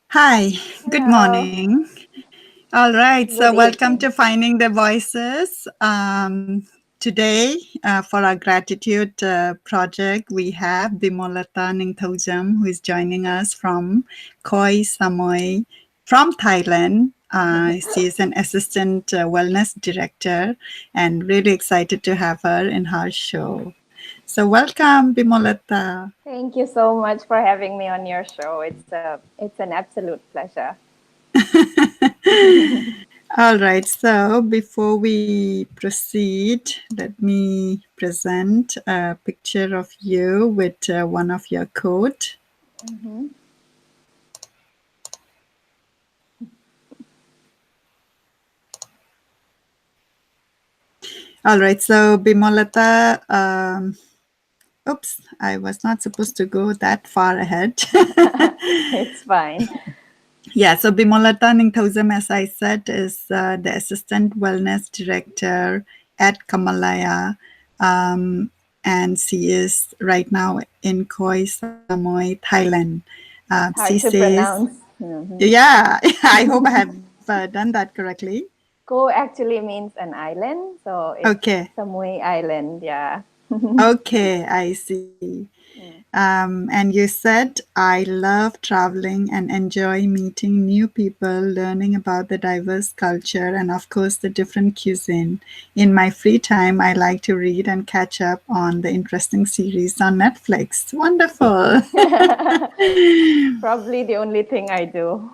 Hi, good Hello. morning. All right, so Good welcome to evening. Finding the Voices. Today, for our gratitude project, we have Bimolata NIngthoujam, who is joining us from Koi Samui from Thailand. She is an assistant wellness director and really excited to have her in our show. So, welcome, Bimolata. Thank you so much for having me on your show. It's an absolute pleasure. All right, so before we proceed, let me present a picture of you with one of your quote. hmm All right, so Bimolata, oops, I was not supposed to go that far ahead. It's fine. Yeah, so Bimolata Ningthoujam, as I said, is the Assistant Wellness Director at Kamalaya. And she is right now in Koi Samui, Thailand. She Hard to says, pronounce. yeah, I hope I have done that correctly. Ko actually means an island, so it's Okay, Samui Island. Yeah. okay, I see. Mm. And you said, I love traveling and enjoy meeting new people, learning about the diverse culture, and of course, the different cuisine. In my free time, I like to read and catch up on the interesting series on Netflix. Wonderful. Probably the only thing I do.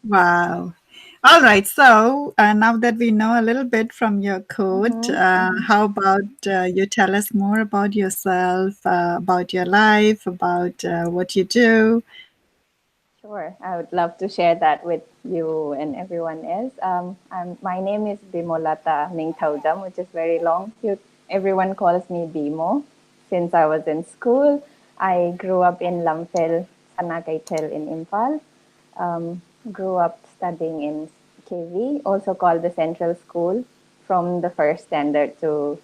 Wow. All right. So now that we know a little bit from your code, hmm how about you tell us more about yourself, about your life, about what you do? Sure, I would love to share that with you and everyone else. My name is Bimolata Ningthoujam, which is very long. Everyone calls me Bimo. Since I was in school, I grew up in Lamphel, Sanagaitel in Imphal. Grew up studying in KV, also called the Central School, from the first standard to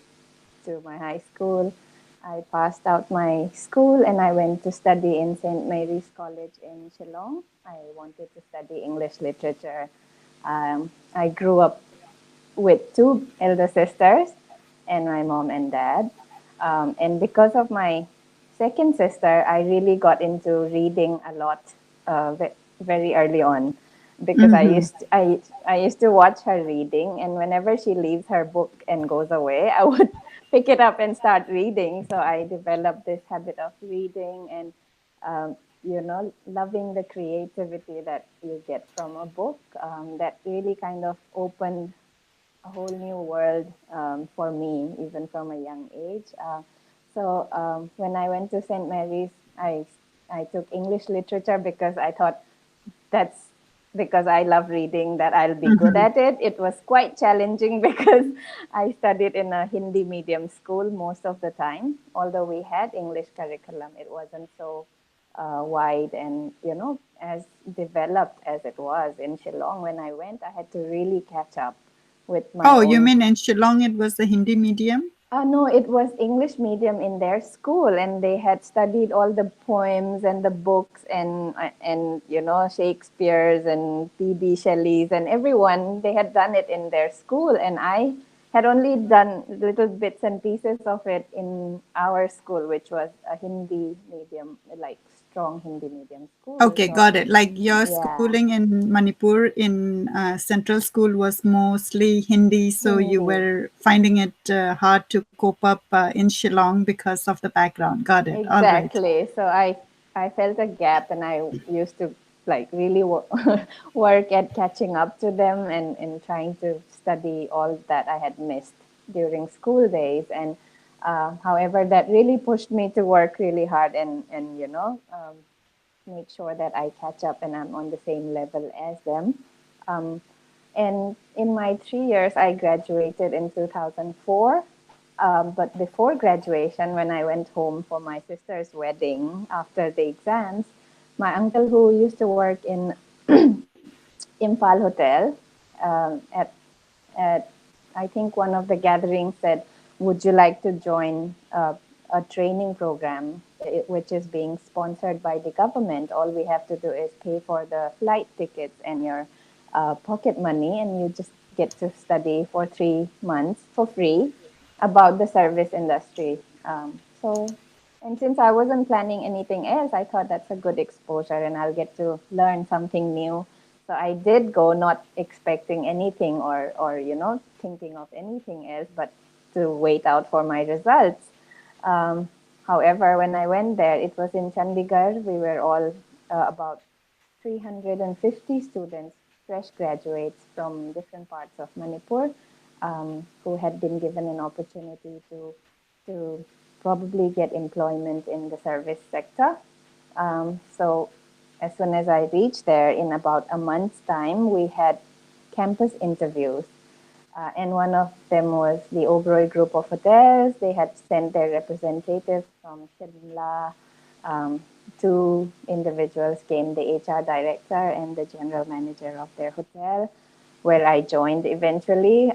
my high school. I passed out my school and I went to study in St. Mary's College in Shillong. I wanted to study English literature. I grew up with two elder sisters and my mom and dad. And because of my second sister, I really got into reading a lot very early on because Mm-hmm. I used to watch her reading, and whenever she leaves her book and goes away, I would pick it up and start reading. So I developed this habit of reading and loving the creativity that you get from a book. That really kind of opened a whole new world for me, even from a young age. When I went to St. Mary's, I took English literature because I thought that's because I love reading that I'll be good Mm-hmm. at it. It was quite challenging because I studied in a Hindi medium school most of the time. Although we had English curriculum, it wasn't so wide and as developed as it was in Shillong. When I went, I had to really catch up with my Oh, you own. mean in Shillong it was the Hindi medium? No, it was English medium in their school, and they had studied all the poems and the books and Shakespeare's and P.B. Shelley's and everyone. They had done it in their school, and I had only done little bits and pieces of it in our school, which was a Hindi medium, like strong Hindi medium school. Okay, So got it. Like your yeah, schooling in Manipur in central school was mostly Hindi, so you Hindi. were finding it hard to cope up in Shillong because of the background. Got it. All right. Exactly. So I felt a gap, and I used to like really work at catching up to them and trying to study all that I had missed during school days. And however, that really pushed me to work really hard and make sure that I catch up and I'm on the same level as them. Um, and in my 3 years, I graduated in 2004. But before graduation, when I went home for my sister's wedding after the exams, my uncle, who used to work in Impal Hotel, at I think one of the gatherings said, "Would you like to join a training program which is being sponsored by the government. All we have to do is pay for the flight tickets and your pocket money, and you just get to study for 3 months for free about the service industry. And since I wasn't planning anything else, I thought that's a good exposure and I'll get to learn something new. So I did go not expecting anything or thinking of anything else, but to wait out for my results. Um, However, when I went there, it was in Chandigarh. We were all about 350 students, fresh graduates from different parts of Manipur, who had been given an opportunity to probably get employment in the service sector. So as soon as I reached there, in about a month's time, we had campus interviews. And one of them was the Oberoi group of hotels. They had sent their representatives from Shimla. Two individuals came, the HR director and the general manager of their hotel, where I joined eventually.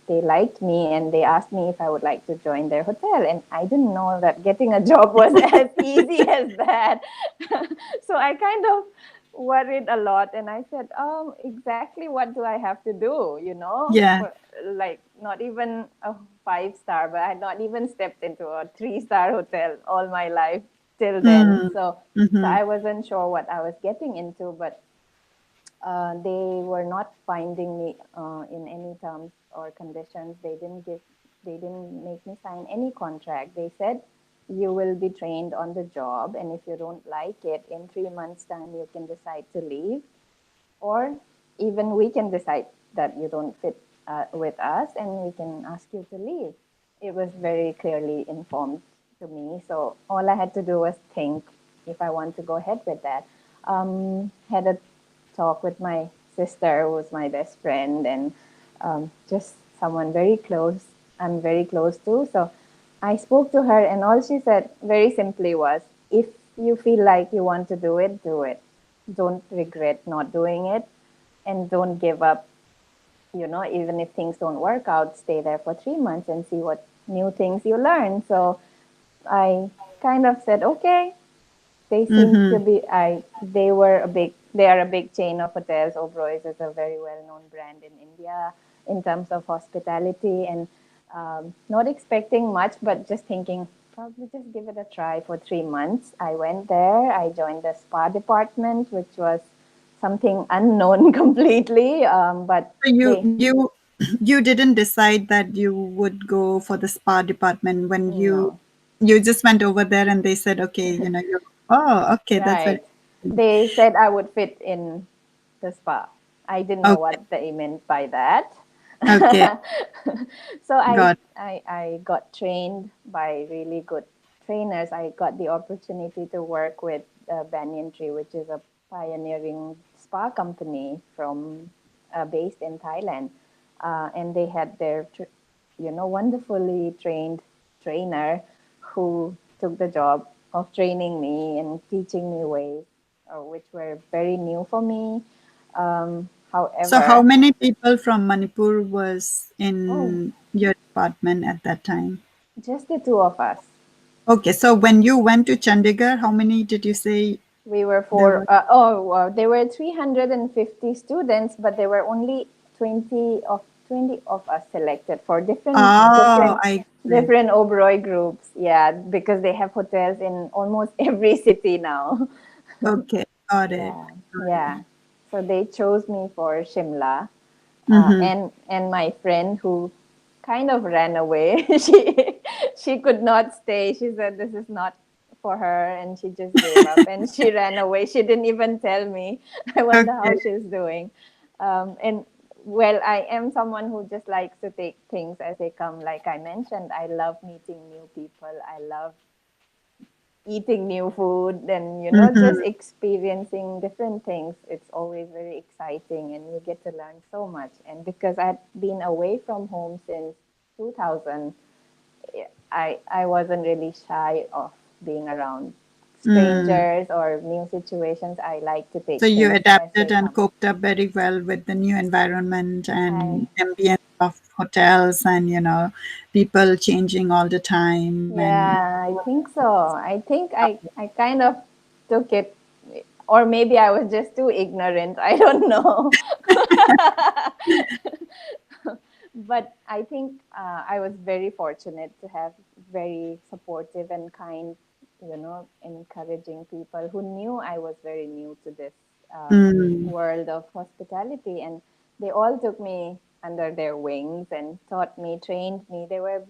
They liked me and they asked me if I would like to join their hotel. And I didn't know that getting a job was as easy as that. So I kind of worried a lot and I said, exactly what do I have to do? Yeah. For, like, not even a 5-star, but I had not even stepped into a 3-star hotel all my life till then. Mm. So Mm-hmm. I wasn't sure what I was getting into, but they were not finding me in any terms or conditions. They didn't make me sign any contract. They said you will be trained on the job, and if you don't like it, in 3 months' time you can decide to leave, or even we can decide that you don't fit with us, and we can ask you to leave. It was very clearly informed to me, so all I had to do was think if I want to go ahead with that. Had a talk with my sister, who was my best friend, and just someone very close. I'm very close to. So I spoke to her, and all she said very simply was, if you feel like you want to do it, do it. Don't regret not doing it, and don't give up. Even if things don't work out, stay there for 3 months and see what new things you learn. So I kind of said, okay, they seem to Mm-hmm. be. They are a big chain of hotels. Oberoi's is a very well known brand in India in terms of hospitality, and not expecting much, but just thinking probably just give it a try for 3 months. I went there. I joined the spa department, which was something unknown completely. But So you they you you didn't decide that you would go for the spa department when no. you just went over there and they said, okay, you oh, okay, that's very Right. They said I would fit in the spa. I didn't know okay, what they meant by that. okay, So I, got I I got trained by really good trainers. I got the opportunity to work with Banyan Tree, which is a pioneering spa company from based in Thailand, and they had their wonderfully trained trainer who took the job of training me and teaching me ways which were very new for me. So how However, many people from Manipur was oh, in your department at that time? just the two of us. Okay, so when you went to Chandigarh, how many did you say We were there were? there were 350 students, but there were only 20 of us selected for different Oh, different I got it. different Oberoi groups. Yeah, because they have hotels in almost every city now. Okay, got it. Yeah, Got yeah. it. So they chose me for Shimla, Mm-hmm. and my friend who kind of ran away. She could not stay. She said this is not for her, and she just gave up and she ran away. She didn't even tell me. I wonder how Okay. she's doing. And well, I am someone who just likes to take things as they come. Like I mentioned, I love meeting new people. I love eating new food and just Mm-hmm. experiencing different things. It's always very exciting and you get to learn so much. And because I'd been away from home since 2000, I wasn't really shy of being around Mm. strangers or new situations. I like to So take you things as adapted they and come. coped up very well with the new environment I and ambience of hotels and, people changing all the time. And Yeah, I think so. I think I kind of took it, or maybe I was just too ignorant. I don't know. But I think I was very fortunate to have very supportive and kind, encouraging people who knew I was very new to this mm, world of hospitality, and they all took me under their wings and taught me, trained me. There were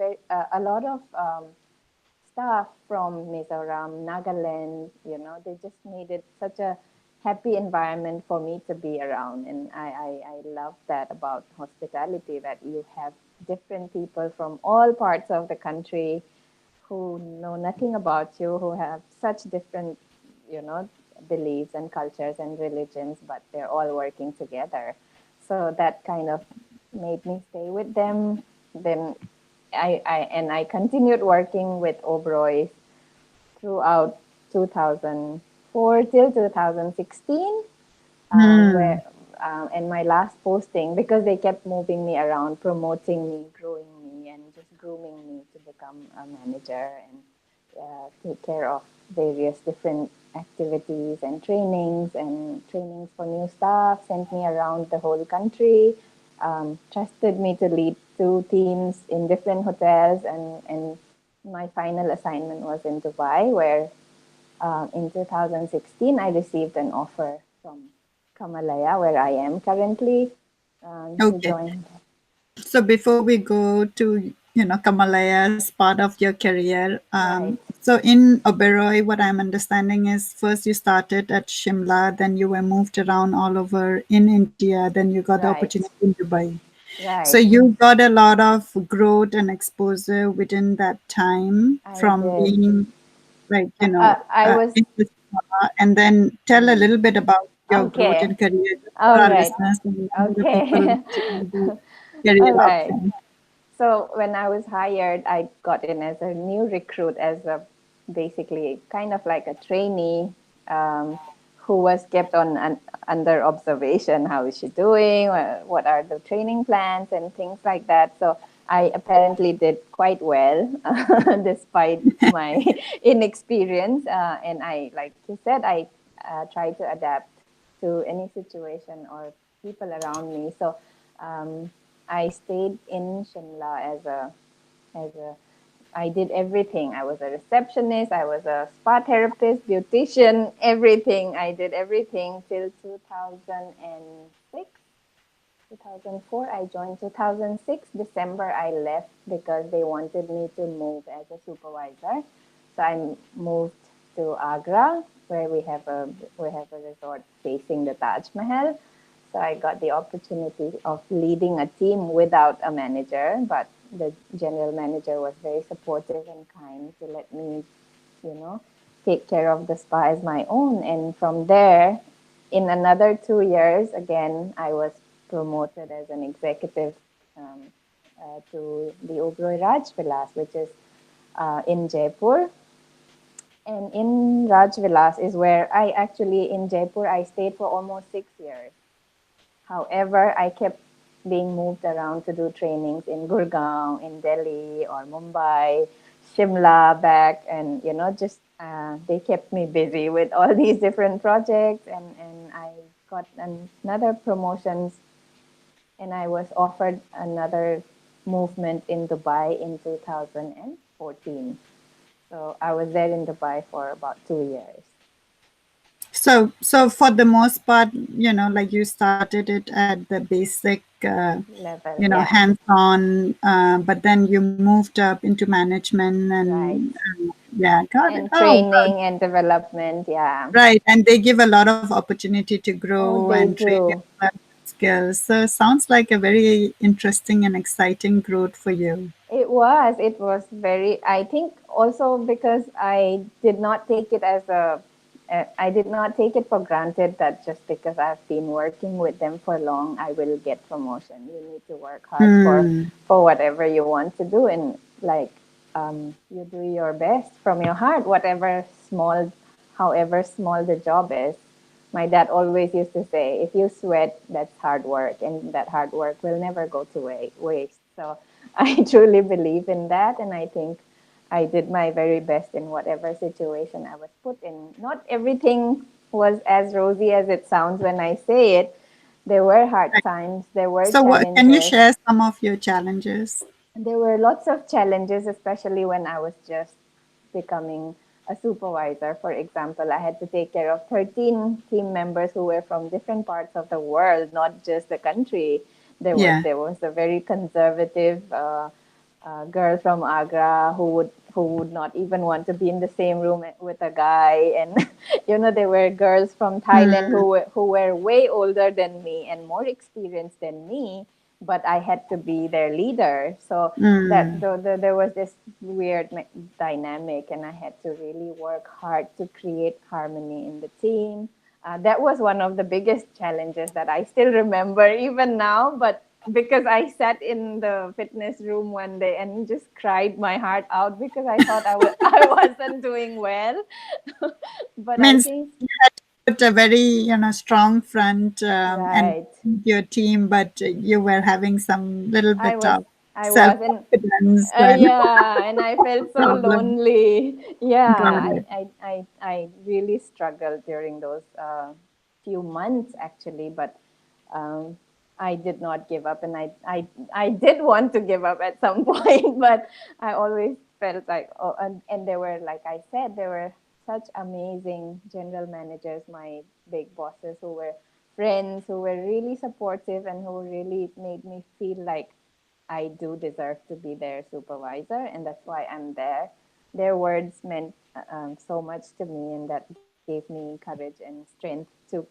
a lot of staff from Mizoram, Nagaland, they just made it such a happy environment for me to be around. And I love that about hospitality, that you have different people from all parts of the country who know nothing about you, who have such different, you know, beliefs and cultures and religions, but they're all working together. So that kind of made me stay with them. Then I continued working with Oberoi throughout 2004 till 2016, where mm, and my last posting, because they kept moving me around, promoting me, growing me, and just grooming me to become a manager and take care of various different activities and trainings for new staff, sent me around the whole country, trusted me to lead two teams in different hotels, and my final assignment was in Dubai, where in 2016 I received an offer from Kamalaya, where I am currently, to okay. join. So before we go to, Kamalaya's part of your career, Right, so in Oberoi, what I'm understanding is first you started at Shimla, then you were moved around all over in India, then you got the right, opportunity in Dubai. So right. you got a lot of growth and exposure within that time I from did. being like, I was. in the spa. And then tell a Mm, little bit about your growth okay. and career just for All our right. listeners and the people Okay. to know the career All right. option. So when I was hired, I got in as a new recruit, as a basically kind of like a trainee, um, who was kept under observation. How is she doing? What are the training plans and things like that? So I apparently did quite well, despite my inexperience. And I, like you said, I try to adapt to any situation or people around me. So um, I stayed in Shimla as a I did everything. I was a receptionist, I was a spa therapist, beautician, everything. I did everything till 2006. 2004 I joined. 2006 December I left because they wanted me to move as a supervisor. So I moved to Agra, where we have a resort facing the Taj Mahal. So I got the opportunity of leading a team without a manager, but the general manager was very supportive and kind to let me, you know, take care of the spa as my own. And from there, in another 2 years, again, I was promoted as an executive, um, to the Oberoi Raj Vilas, which is in Jaipur. And in Raj Vilas is where in Jaipur, I stayed for almost 6 years. However, I kept being moved around to do trainings in Gurgaon, in Delhi, or Mumbai, Shimla back, and just they kept me busy with all these different projects, and I got another promotions, and I was offered another movement in Dubai in 2014. So I was there in Dubai for about 2 years. So for the most part, like you started it at the basic, Level, yeah, hands-on, but then you moved up into management right. and yeah, got it. And Oh, good. training and development, yeah. Right. And they give a lot of opportunity to Oh, grow they and train do. your skills. So sounds like a very interesting and exciting growth for you. It was very, I think also because I did not take it for granted that just because I've been working with them for long, I will get promotion. You need to work hard Hmm. for whatever you want to do. And like, you do your best from your heart, however small the job is. My dad always used to say, if you sweat, that's hard work, and that hard work will never go to waste. So I truly believe in that. And I think I did my very best in whatever situation I was put in. Not everything was as rosy as it sounds when I say it. There were hard Right. times, there were So, what can you challenges. share some of your challenges? There were lots of challenges, especially when I was just becoming a supervisor. For example, I had to take care of 13 team members who were from different parts of the world, not just the country. Yeah. There was a very conservative girl from Agra who would not even want to be in the same room with a guy, and there were girls from Thailand Mm, who were way older than me and more experienced than me, but I had to be their leader. So mm. there was this weird dynamic, and I had to really work hard to create harmony in the team. That was one of the biggest challenges that I still remember even now. But because I sat in the fitness room one day and just cried my heart out because I thought I wasn't doing well. But I Means think, you had to put a very, strong front and right, your team, but you were having some little I bit was, of I self was, and confidence and yeah, and I felt so problem. lonely. Yeah, Got it. I really struggled during those few months actually, but um, I did not give up, and I did want to give up at some point, but I always felt like, oh, and there were, like I said, there were such amazing general managers, my big bosses, who were friends, who were really supportive, and who really made me feel like I do deserve to be their supervisor, and that's why I'm there. Their words meant so much to me, and that gave me courage and strength to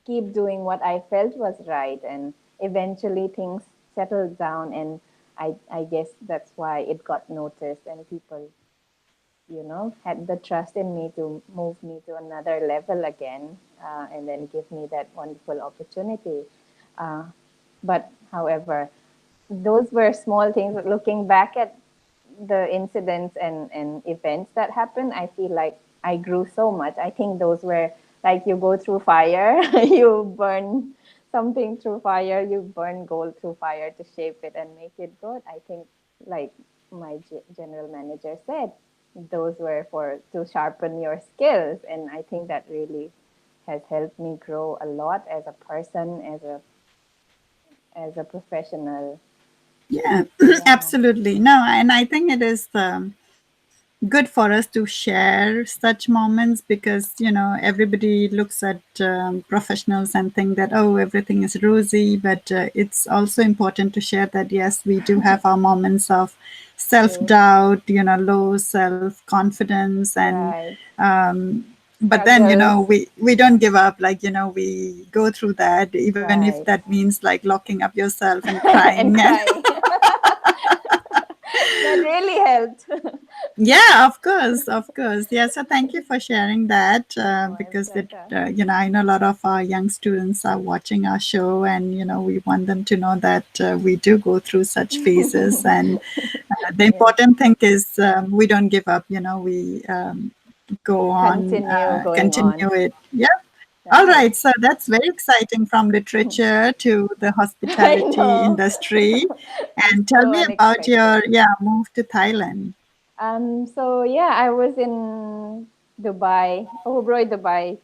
keep doing what I felt was right. And eventually things settled down, and I guess that's why it got noticed, and people, had the trust in me to move me to another level again, and then give me that wonderful opportunity. Uh, but however, those were small things. Looking back at the incidents and events that happened, I feel like I grew so much. I think those were like, you go through fire, you burn something through fire, you burn gold through fire to shape it and make it good. I think, like my general manager said, those were for to sharpen your skills, and I think that really has helped me grow a lot as a person, as a professional. Yeah, Yeah. absolutely. No, and I think it is good for us to share such moments because everybody looks at professionals and think that, oh, everything is rosy, but it's also important to share that yes, we do have our moments of True. self-doubt, low self-confidence, and Right. but then Struggles. we don't give up, like we go through that even if Right. that means like locking up yourself and And crying. And crying. That really helped. yeah, of course, of course. Yeah, so thank you for sharing that My because pleasure. I know a lot of our young students are watching our show, and we want them to know that we do go through such phases, and the Yes. important thing is we don't give up. We go on, Continue going on. continue it. Yeah. All Right. right, so that's very exciting, from literature to the I hospitality know. industry. It's And tell so me about unexpected. your move to Thailand. So yeah, I was in Dubai, Oberoi, Dubai,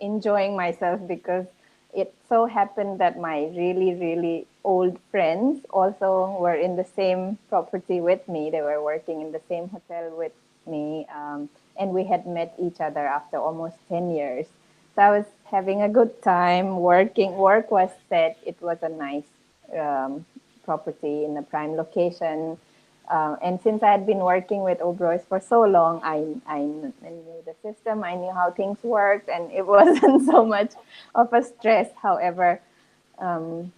enjoying myself because it so happened that my really, really old friends also were in the same property with me. They were working in the same hotel with me, and we had met each other after almost 10 years. So I was having a good time working. Work was set. It was a nice um, property in a prime location. And since I had been working with Obrois for so long, I knew the system, I knew how things worked, and it wasn't so much of a stress. However, um,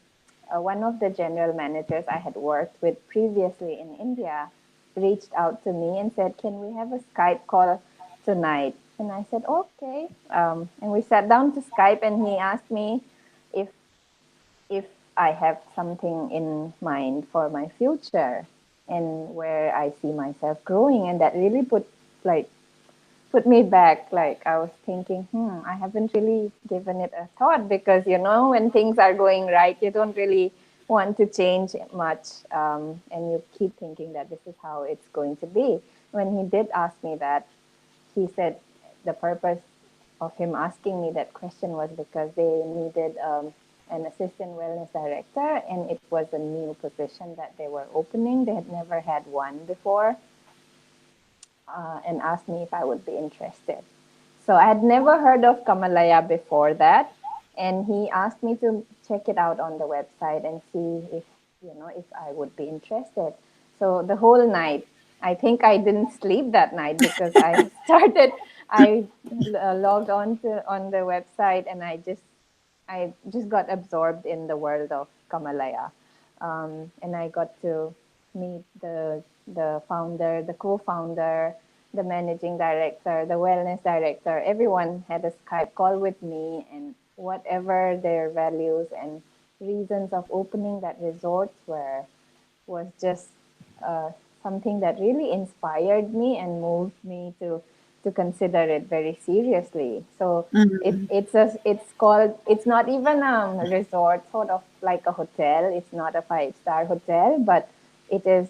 one of the general managers I had worked with previously in India reached out to me and said, "Can we have a Skype call tonight?" And I said, "Okay." And we sat down to Skype, and he asked me if if I have something in mind for my future and where I see myself growing. And that really like put me back. Like I was thinking, I haven't really given it a thought because when things are going right, you don't really want to change much, and you keep thinking that this is how it's going to be. When he did ask me that, he said the purpose of him asking me that question was because they needed an assistant wellness director, and it was a new position that they were opening. They had never had one before, and asked me if I would be interested. So I had never heard of Kamalaya before that, and he asked me to check it out on the website and see if if I would be interested. So the whole night, I think I didn't sleep that night because I started. I logged on the website, and I just got absorbed in the world of Kamalaya, and I got to meet the founder, the co-founder, the managing director, the wellness director. Everyone had a Skype call with me, and whatever their values and reasons of opening that resort was just uh, something that really inspired me and moved me to consider it very seriously. So Mhm. it's called, it's not even a resort, sort of like a hotel. It's not a five-star hotel, but it is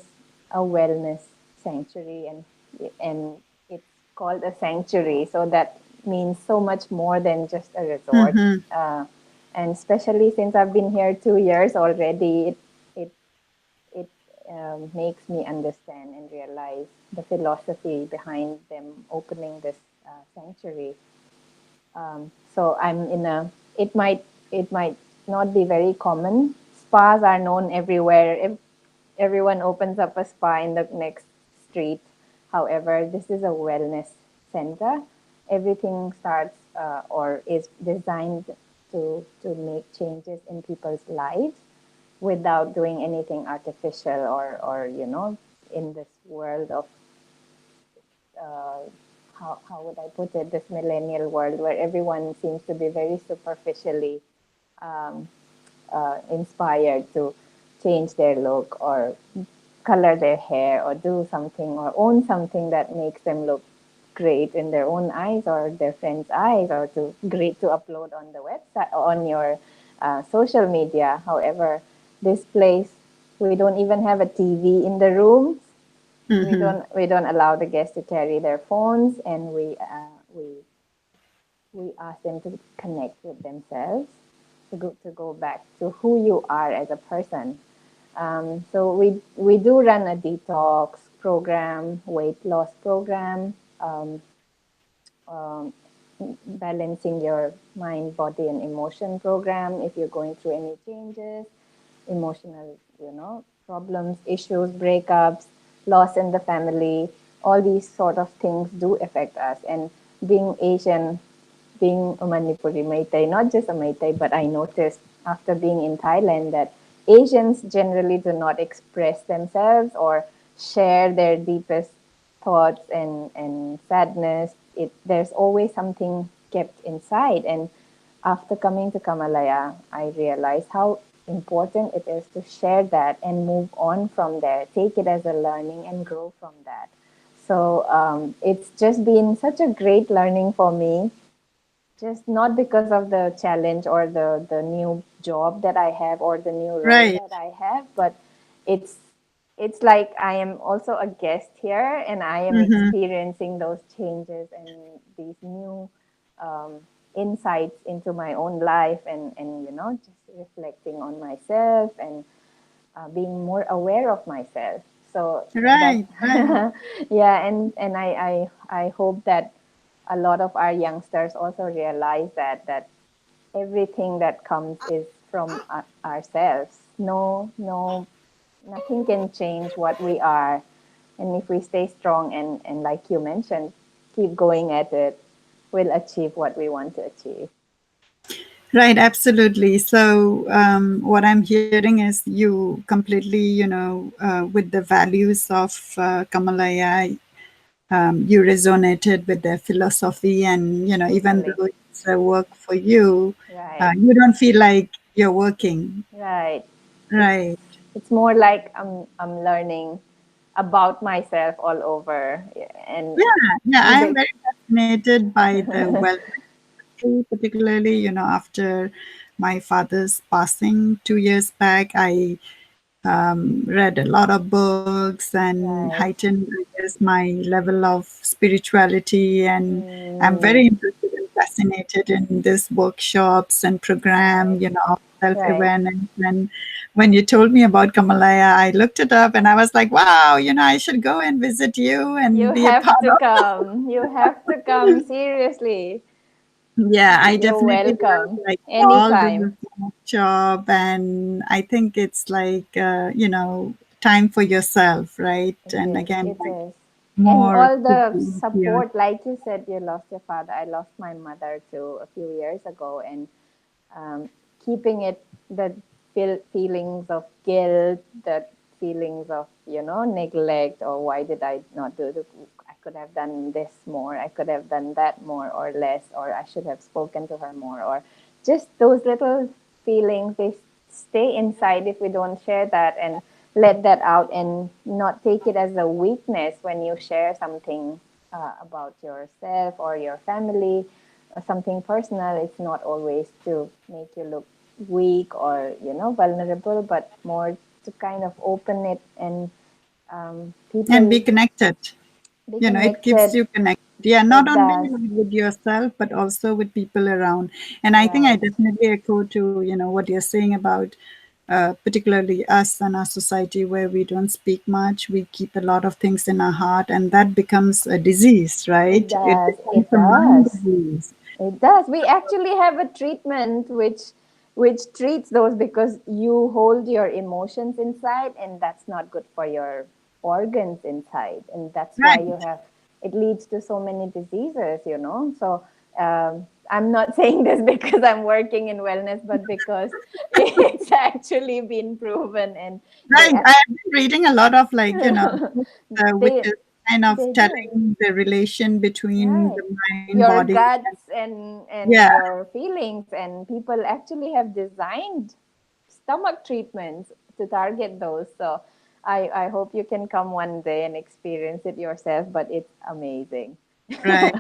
a wellness sanctuary, and it's called a sanctuary. So that means so much more than just a resort. Mhm. Uh, and especially since I've been here 2 years already, it it makes me understand and realize the philosophy behind them opening this sanctuary. So I'm in a. It might not be very common. Spas are known everywhere. If everyone opens up a spa in the next street. However, this is a wellness center. Everything starts or is designed to make changes in people's lives without doing anything artificial, or in this world of uh, how would I put it, this millennial world where everyone seems to be very superficially um, inspired to change their look or color their hair or do something or own something that makes them look great in their own eyes or their friends' eyes, or to great to upload on the website, on your social media. However, this place, we don't even have a TV in the rooms. Mhm. We don't allow the guests to carry their phones, and we ask them to connect with themselves, to go back to who you are as a person. So we do run a detox program, weight loss program, um, um, balancing your mind, body, and emotion program. If you're going through any changes, emotional, problems, issues, breakups, loss in the family, all these sort of things do affect us. And being Asian, being a Manipuri Meitei, not just a Meitei, but I noticed after being in Thailand that Asians generally do not express themselves or share their deepest thoughts and sadness. There's always something kept inside. And after coming to Kamalaya, I realized how important it is to share that and move on from there, take it as a learning and grow from that. So it's just been such a great learning for me, just not because of the challenge or the new job that I have or the new role Right. that I have, but it's it's like I am also a guest here, and I am Mhm. experiencing those changes and these new um, insights into my own life, and just reflecting on myself and being more aware of myself. So that Right. Right. yeah, and I hope that a lot of our youngsters also realize that everything that comes is from ourselves. No, nothing can change what we are, and if we stay strong and like you mentioned, keep going at it, we'll achieve what we want to achieve. Right, absolutely. So, what I'm hearing is you completely, with the values of Kamalaya, you resonated with their philosophy, and even Totally. though it's a work for you, Right. you don't feel like you're working. Right. It's Right. it's more like I'm learning about myself all over, and Yeah, yeah. I am even very fascinated by the wellness industry, particularly, after my father's passing 2 years back, I read a lot of books and Right. heightened, I guess, my level of spirituality. And I'm Mm, very interested and fascinated in these workshops and program, right. self Right. awareness. And when you told me about Kamalaya, I looked it up and I was like, wow, I should go and visit you You and be a have part to of. come. You have to come. Seriously. Yeah, I You're definitely love welcome. like all Anytime. the workshop, and I think it's like time for yourself, right? It And is. again, It like is. And more all to the be here. support, like you said, you lost your father. I lost my mother too a few years ago. And um, keeping it, the feelings of guilt, the feelings of neglect, or why did I not do the, I could have done this more, I could have done that more or less, or I should have spoken to her more, or just those little feelings, they stay inside if we don't share that and let that out, and not take it as a weakness when you share something about yourself or your family, something personal. It's not always to make you look weak or vulnerable, but more to kind of open it, and And be people connected. be It keeps connected. you connected. Yeah, not It only does. with yourself, but also with people around. And I think I Right. definitely echo to, what you're saying about particularly us and our society where we don't speak much. We keep a lot of things in our heart, and that becomes a disease, It right? It does. becomes It a mind does. disease. It does. We actually have a treatment which treats those, because you hold your emotions inside, and that's not good for your organs inside, and that's why you Right. have, it leads to so many diseases. So I'm not saying this because I'm working in wellness, but because it's actually been proven, and they Right. I have been reading a lot of like, books, which they is kind of they do. telling the relation between Right. the mind, Your body. guts Yeah. and your feelings, and people actually have designed stomach treatments to target those. So I hope you can come one day and experience it yourself, but it's amazing. Right.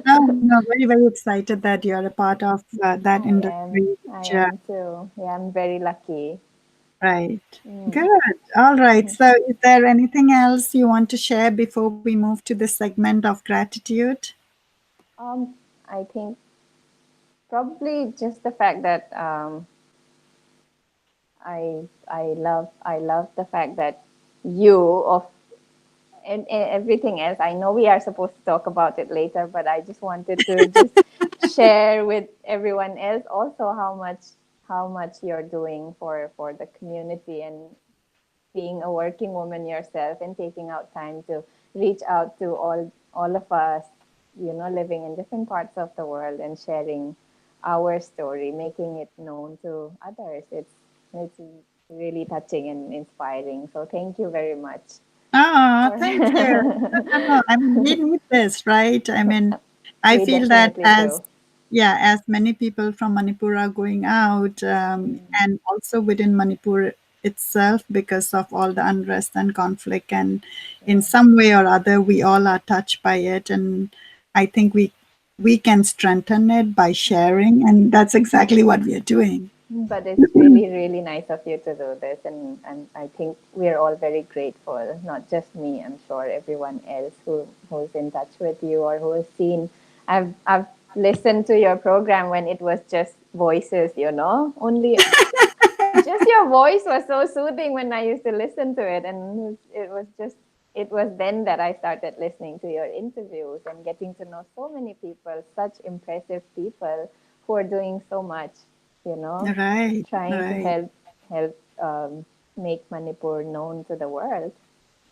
No, no, very, very excited that you're a part of that industry. I Which, am too. Yeah, I'm very lucky. right. Mm. Good. All right. So, is there anything else you want to share before we move to the segment of gratitude? Um, I think probably just the fact that I love the fact that you of and everything else. I know we are supposed to talk about it later, but I just wanted to just share with everyone else also how much you're doing for the community, and being a working woman yourself, and taking out time to reach out to all of us, living in different parts of the world, and sharing our story, making it known to others. It's really touching and inspiring. So thank you very much. Oh, For thank you. No, no, no. I mean, we need this, right? I mean, I we feel that definitely do. as many people from Manipur are going out, Mm, and also within Manipur itself, because of all the unrest and conflict, and in yeah. some way or other, we all are touched by it, and I think we can strengthen it by sharing, and that's exactly what we are doing. But it's really, really nice of you to do this, and I think we're all very grateful. Not just me, I'm sure everyone else who's in touch with you, or who has seen. I've listened to your program when it was just voices, only just your voice was so soothing when I used to listen to it, and it was then that I started listening to your interviews and getting to know so many people, such impressive people who are doing so much, you know, Right, trying to right. help make Manipur known to the world.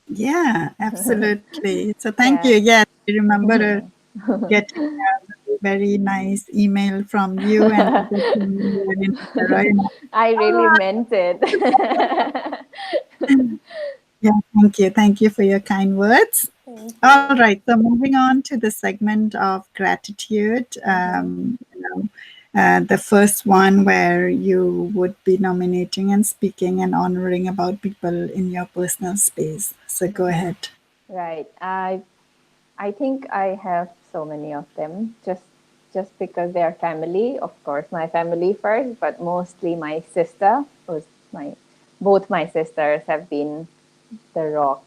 Yeah, absolutely. So thank you. Yeah. Yes, I remember getting a very nice email from you and suggesting you were in Manila, and I really meant it. yeah, thank you. Thank you for your kind words. Thank All you. right, so moving on to the segment of gratitude. Hmm. The first one where you would be nominating and speaking and honoring about people in your personal space. So go Hmm. ahead. Right. I think I have so many of them. Just just because they are family. Of course, my family first, but mostly my sister, who's my both my sisters have been the rock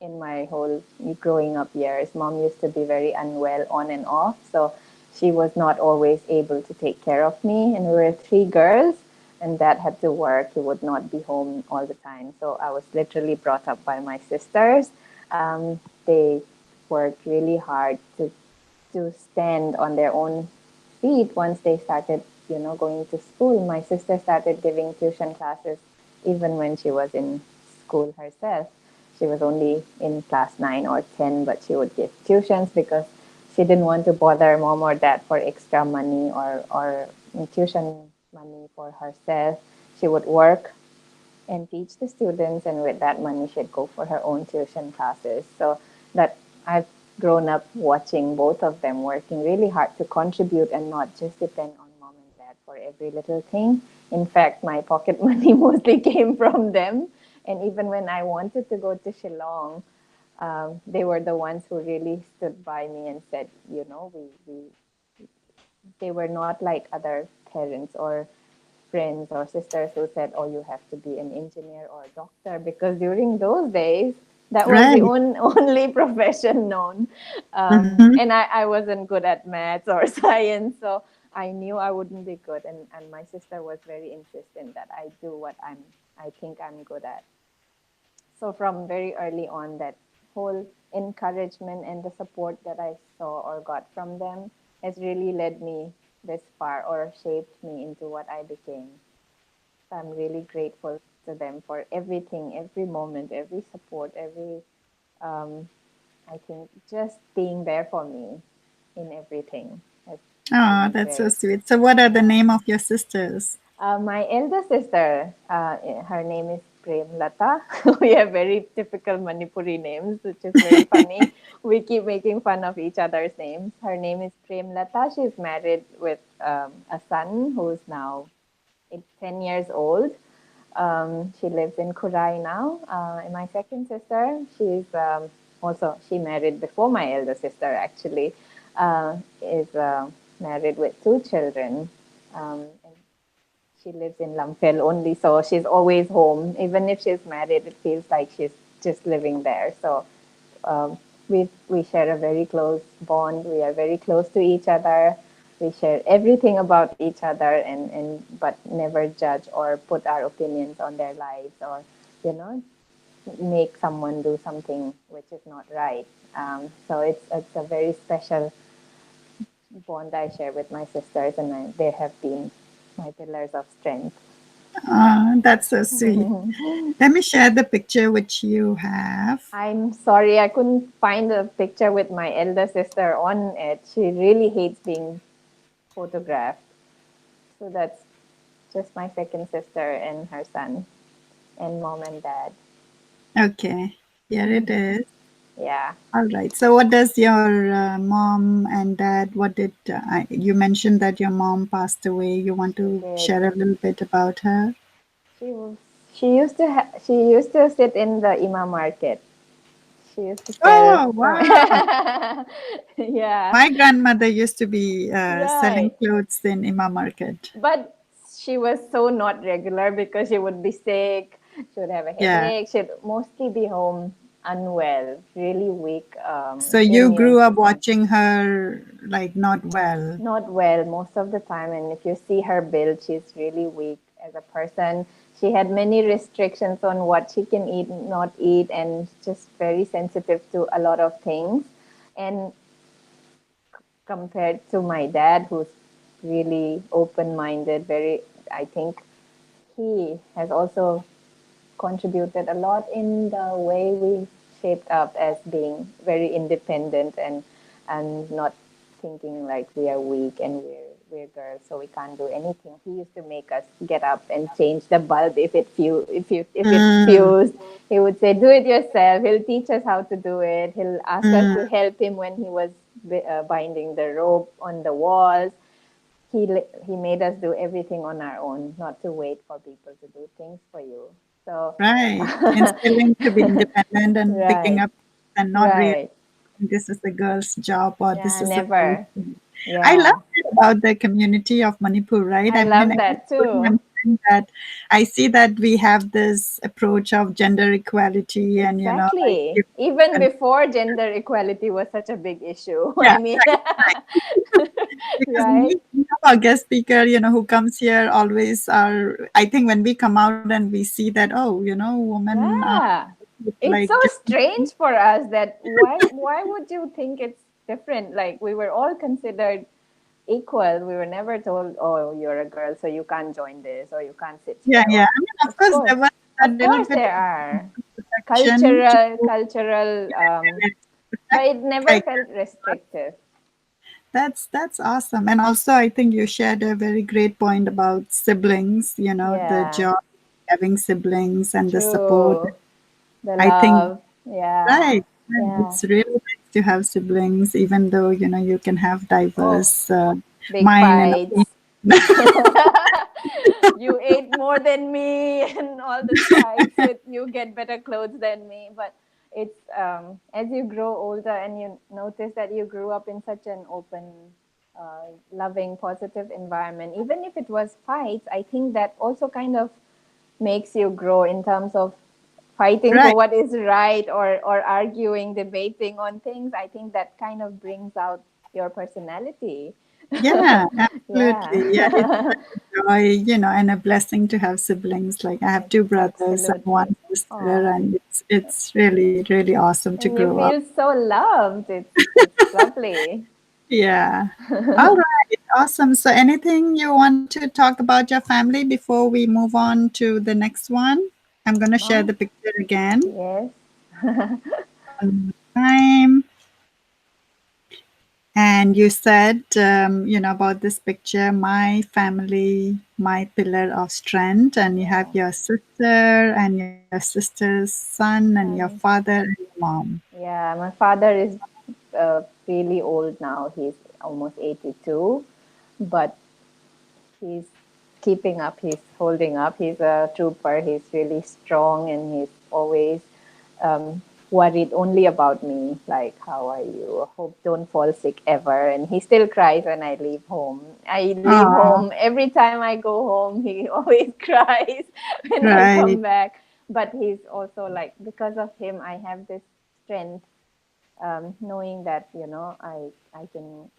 in my whole growing up years. Mom used to be very unwell on and off, so she was not always able to take care of me. And we were three girls, and dad had to work. He would not be home all the time. So I was literally brought up by my sisters. They worked really hard to stand on their own feet once they started, going to school. My sister started giving tuition classes even when she was in school herself. She was only in class 9 or 10, but she would give tuitions because she didn't want to bother mom or dad for extra money or tuition money for herself. She would work and teach the students, and with that money she'd go for her own tuition classes. So that I've grown up watching both of them working really hard to contribute and not just depend on mom and dad for every little thing. In fact, my pocket money mostly came from them. And even when I wanted to go to Shillong, they were the ones who really stood by me and said, they were not like other parents or friends or sisters who said, "Oh, you have to be an engineer or a doctor," because during those days, that was the Right. only profession known. Mm-hmm. And I wasn't good at maths or science, so I knew I wouldn't be good. And my sister was very insistent that I do what I think I'm good at. So from very early on, that whole encouragement and the support that I saw or got from them has really led me this far or shaped me into what I became. So I'm really grateful to them for everything, every moment, every support, um, I think just being there for me in everything has Oh, been that's so very, sweet. So, what are the yeah. name of your sisters? My elder sister, her name is Lata. We have very typical Manipuri names, which is very funny. We keep making fun of each other's names. Her name is Lata. She's married with a son who's now 10 years old. She lives in Kurai now. And my second sister, she married before my elder sister actually, is married with two children. And she lives in Lamphel only, so she's always home. Even if she's married, it feels like she's just living there. So um, we share a very close bond. We are very close to each other. We share everything about each other, and but never judge or put our opinions on their lives, or you know make someone do something which is not right. So it's a very special bond I share with my sisters, and they have been my pillars of strength. That's so sweet. Let me share the picture which you have. I'm sorry, I couldn't find a picture with my elder sister on it. She really hates being photographed. So that's just my second sister and her son, and mom and dad. Okay, here it is. Yeah, All right. So, what does your mom and dad? What did you mentioned that your mom passed away? You want she to did. share a little bit about her? She was. She used to sit in the Ima market. She used to sell Oh, from. wow. Yeah, My grandmother used to be selling right. clothes in Ima Market. But she was so not regular because she would be sick. She would have a Yeah. headache. She'd mostly be home unwell, really weak, So you immune grew up system. watching her like not well. Not well most of the time. And if you see her build, she's really weak as a person. She had many restrictions on what she can eat, not eat, and just very sensitive to a lot of things. And compared to my dad, who's really open minded, I think he has also contributed a lot in the way we shaped up as being very independent and not thinking like we are weak and we're girls so we can't do anything. He used to make us get up and change the bulb if it's Mm, fused. He would say, "Do it yourself." He'll teach us how to do it. He'll ask us mm, to help him when he was binding the rope on the walls. He made us do everything on our own, not to wait for people to do things for you. So, right. Instilling to be independent and picking right, up and not really right. this is a girl's job or this Yeah, is a boy's never. job. I love Yeah, it about the community of Manipur, right? I I mean, love I that told my too. friend that I see that we have this approach of gender equality and, like, Exactly. Even and before gender equality was such a big issue. yeah, I mean, right, right. Because right? we have our guest speaker, who comes here always are, I think when we come out and we see that, oh, women Yeah. It's like so differently. strange for us that why would you think it's different? Like we were all considered equal. We were never told, "Oh, you're a girl, so you can't join this or you can't sit Yeah, here." yeah. Or I mean, of of course, there course, was a of little course, bit there of are protection to cultural, but protect, it never like, felt restrictive. that's awesome. And also, I think you shared a very great point about siblings. The Yeah, joy having siblings and the support. true. The I think love. Yeah, right, right. yeah. It's really nice to have siblings, even though you can have Oh, diverse big mind and opinion. fights. You ate more than me and all the fights with you get better clothes than me, but it's as you grow older and you notice that you grew up in such an open loving positive environment, even if it was fights, I think that also kind of makes you grow in terms of fighting for Right. what is right, or arguing, debating on things. I think that kind of brings out your personality. Yeah, absolutely. Yeah, it's Yeah. such a joy, and a blessing to have siblings. Like I have two brothers and Absolutely. one sister, Oh, and it's really, really awesome to and you grow up. feel so loved. It's lovely. Yeah. All right. Awesome. So anything you want to talk about your family before we move on to the next one? I'm going to share the No? picture again Yes. one more time. And you said, about this picture, my family, my pillar of strength. And you have Yeah. your sister and your sister's son and your Son. father and your mom. Yeah, my father is really old now. He's almost 82, but he's keeping up. He's holding up. He's a trooper. He's really strong, and he's always um, worried only about me. Like, how are you? Hope don't fall sick ever. And he still cries when I leave home. I leave Oh, home every time I go home. He always cries when I right. come back. But he's also like, because of him, I have this strength, knowing that I can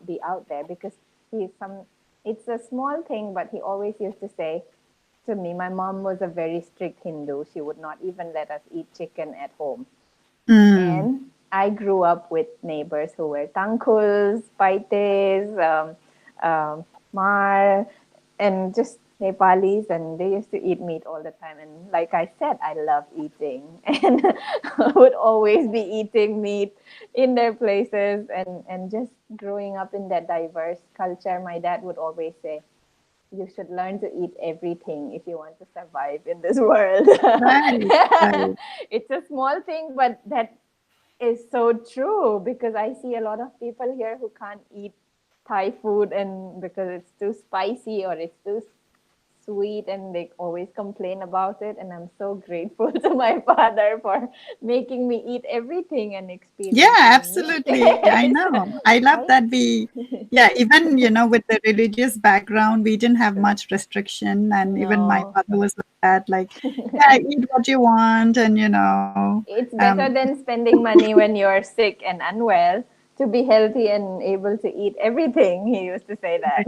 be out there, because he's some. It's a small thing, but he always used to say to me, my mom was a very strict Hindu. She would not even let us eat chicken at home. Mm. And I grew up with neighbors who were Tangkuls, Paites, Mar, and just Nepalis, and they used to eat meat all the time. And like I said, I love eating, and I would always be eating meat in their places, and just growing up in that diverse culture. My dad would always say, you should learn to eat everything if you want to survive in this world. Right. Right. It's a small thing, but that is so true, because I see a lot of people here who can't eat Thai food, and because it's too spicy or it's too sweet, and they always complain about it. And I'm so grateful to my father for making me eat everything and Yeah, experiencing new absolutely. I taste. know. I love Right? that yeah, even, with the religious background, we didn't have True. much restriction. And even my No. father was like that, like, yeah, eat what you want. And, It's better than spending money when you're sick and unwell to be healthy and able to eat everything. He used to say that.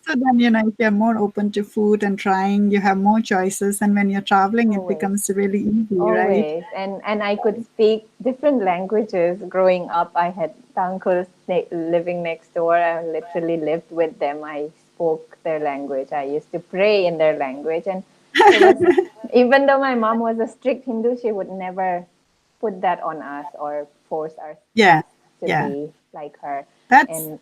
so then, if you're more open to food and trying, you have more choices. And when you're traveling, it Always. becomes really easy, right? Always. And I could speak different languages. Growing up, I had uncles living next door. I literally lived with them. I spoke their language. I used to pray in their language. And it was, even though my mom was a strict Hindu, she would never put that on us or force Yeah. us to Yeah. be like her. That's, And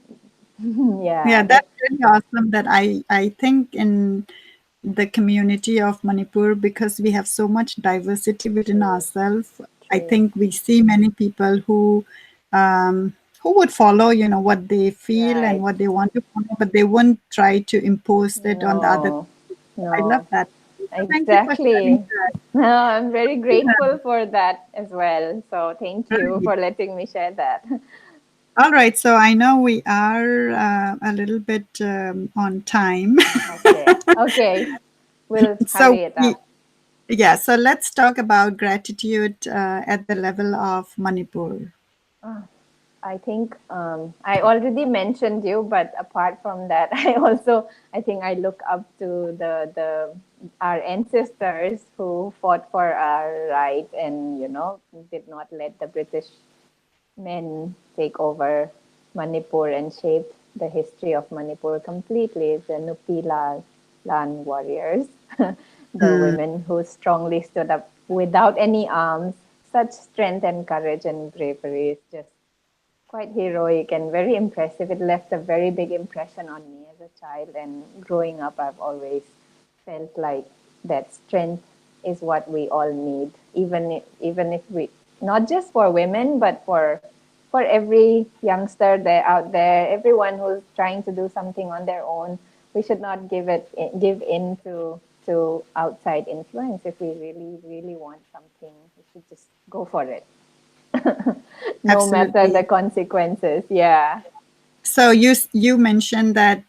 yeah, yeah, that's that's really awesome that I think in the community of Manipur, because we have so much diversity within true. ourselves. I True. think we see many people who would follow, what they feel and Right. what they want to follow, but they won't try to impose it on the other. No, I love no. that. Thank you for sharing Exactly. No, I'm very grateful for that as well. So thank you that. for letting me share that. All right, so I know we are a little bit on time. Okay. Okay. We'll So, hurry it up. yeah, so let's talk about gratitude at the level of Manipur. Ah, I think I already mentioned you, but apart from that, I think I look up to the our ancestors who fought for our right and did not let the British men take over Manipur and shaped the history of Manipur completely. The Nupila Lan warriors, the Mm, women who strongly stood up without any arms. Such strength and courage and bravery is just quite heroic and very impressive. It left a very big impression on me as a child. And growing up, I've always felt like that strength is what we all need, even if we, not just for women, but for every youngster there out there, everyone who's trying to do something on their own. We should not give in to outside influence. If we really really want something, we should just go for it. No matter the absolutely. consequences. Yeah, So you mentioned that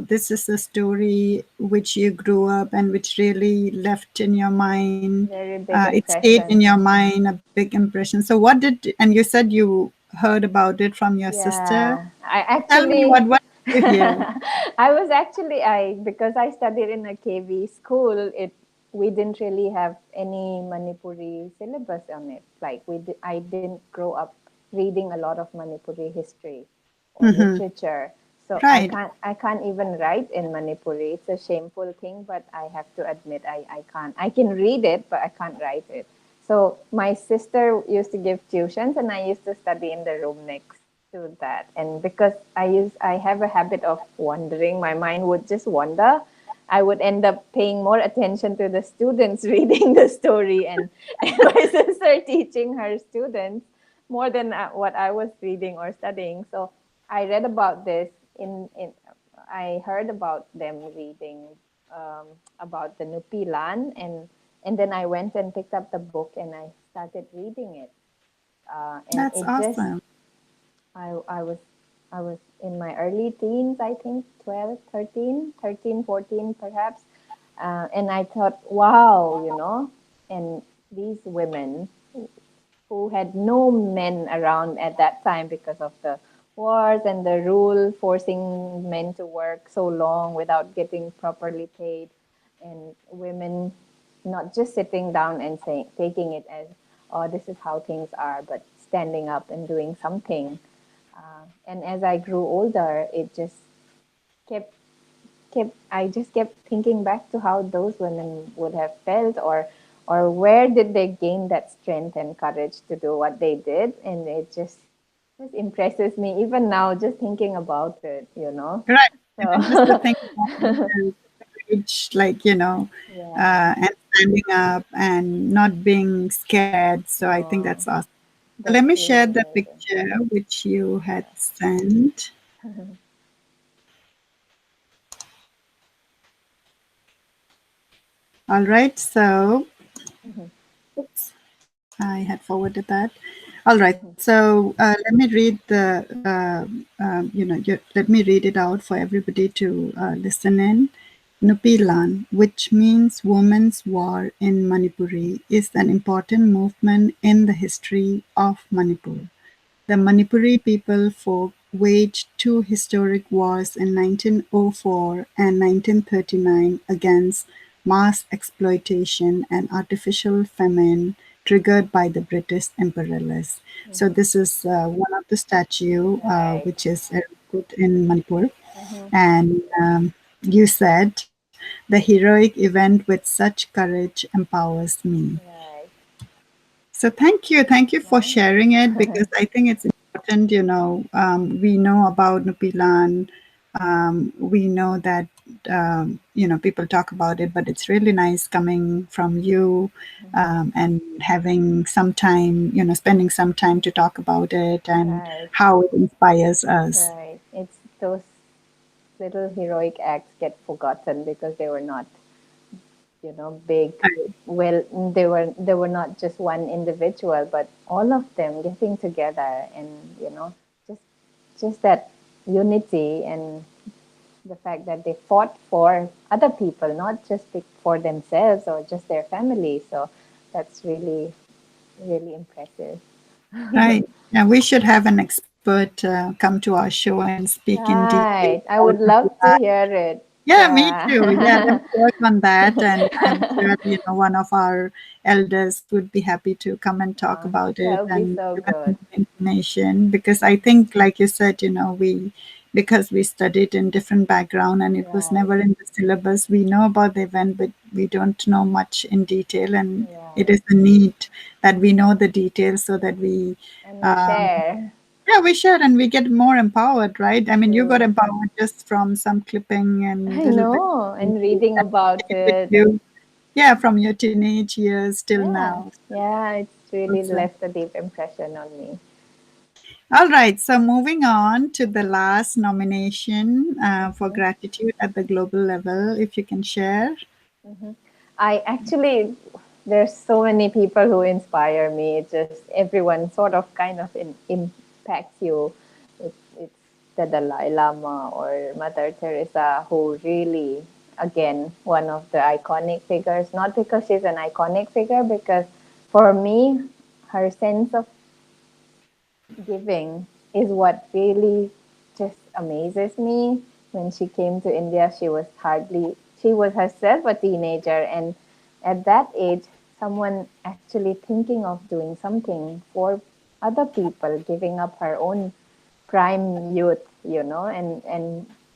this is a story which you grew up and which really left in your mind. very big It stayed in impression. your mind a big impression. So what did and you said you heard about it from your sister. Yeah, I Tell me actually, what did you hear? I was actually I because I studied in a KV school. It We didn't really have any Manipuri syllabus on it. Like I didn't grow up reading a lot of Manipuri history or Hmm. literature. So Right. I can't even write in Manipuri. It's a shameful thing, but I have to admit I can't. I can read it, but I can't write it. So my sister used to give tuitions, and I used to study in the room next to that. And because I have a habit of wandering, my mind would just wander. I would end up paying more attention to the students reading the story, and my sister teaching her students more than what I was reading or studying. So I read about this in I heard about them reading um, about the Nupilan, and then I went and picked up the book and I started reading it. And That's it just awesome. I was I was in my early teens, I think 12, 13, 13, 14, perhaps. And I thought, wow, and these women who had no men around at that time because of the wars and the rule forcing men to work so long without getting properly paid, and women not just sitting down and saying taking it as, oh, this is how things are, but standing up and doing something. And as I grew older, it just kept I just kept thinking back to how those women would have felt, or where did they gain that strength and courage to do what they did. And it just impresses me even now, just thinking about it. Right. So Even just to think about the courage, like, yeah, and standing up and not being scared. So I think that's no, awesome. So let that's me share really the amazing. picture which you had Yeah. sent. All right. So, Mhm, oops, I had forwarded that. All right. mhm, So let me read let me read it out for everybody to listen in. Nupilan, which means Women's War in Manipuri, is an important movement in the history of Manipur. The Manipuri people folk waged two historic wars in 1904 and 1939 against mass exploitation and artificial famine triggered by the British imperialists. So mhm. this is one of the statue Right. which is put in Manipur. Mhm. And you said, the heroic event with such courage empowers me. Right. So thank you for No. sharing it because I think it's important. We know about Nupilan. We know that people talk about it, but it's really nice coming from you Mhm. and having some time, spending some time to talk about it and Right. how it inspires us. Right. It's those little heroic acts get forgotten because they were not big. Well, they were not just one individual, but all of them getting together, and just just that unity, and the fact that they fought for other people, not just for themselves or just their family. So that's really, really impressive. Right. Yeah, we should have an expert come to our show and speak in detail Right. I about would love to that. hear it. Yeah, me too. Yeah, Yeah. let's work on that. And I'm sure, one of our elders would be happy to come and talk Oh, about it that would be and so give us good. more information. Because I think, like you said, because we studied in different background and it was Right. never in the syllabus, we know about the event, but we don't know much in detail. And it Right. is the need that we know the details so that we And we um, share. yeah, we should, and we get more empowered, right? I mean, you got True. empowered just from some clipping and I little bit know. of And news reading that about stayed with it. you. Yeah, from your teenage years till Yeah. now. Yeah. It's really So, left a deep impression on me. all right, so moving on to the last nomination for Mhm. gratitude at the global level, if you can share. Mhm. I actually, there's so many people who inspire me. It's just everyone sort of kind of impacts you. It's the Dalai Lama or Mother Teresa who really, again, one of the iconic figures. Not because she's an iconic figure, because for me, her sense of giving is what really just amazes me. When she came to India, she was herself a teenager. And at that age, someone actually thinking of doing something for other people, giving up her own prime youth, and